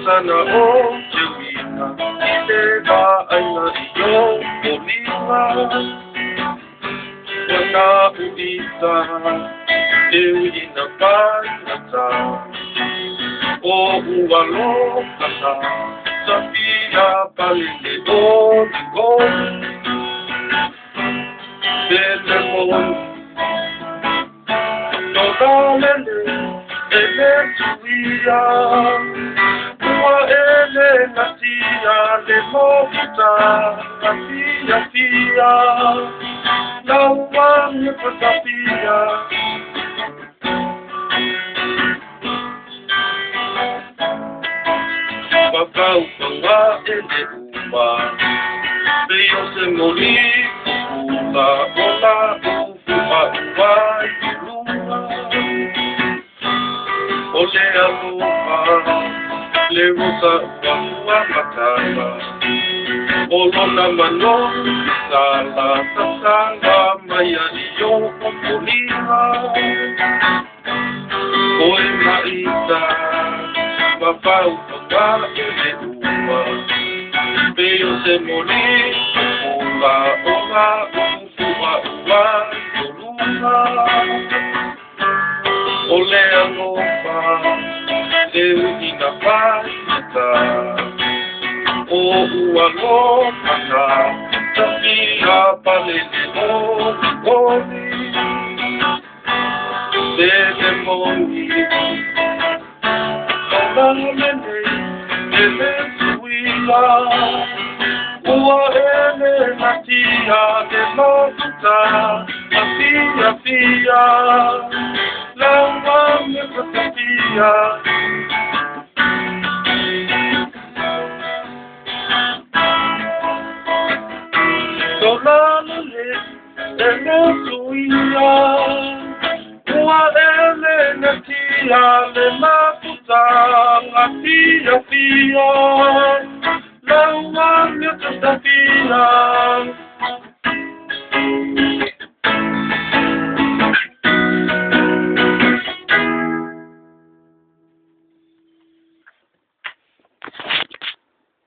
sana o Juina Ida aina iyo Olima Wana uita Ina painata O ualo kata Safia palinde o Goni Belemon Totalele Ele tuia Ua ele natia Le mokuta Natia fia Laua mi patapia Papau paua ele uma Veo se moli Ula ola Ufa uai Luma Ole aloha Le rosa Ua matala Olona mano Sala Tasala Maya iyo Opolima Oe maita Papau paua ele uma Veo se moli Ola ola Ufa uai Luma Ole aloha Leu ina paita O ualoha na Tafia palele o Goni Lele moni Ola lele Ele suila Ua ele natia De makuta Afia fia Laua me patapia Tolalele ele suia Ua ele natia le makuta Afia fia Laua me patapia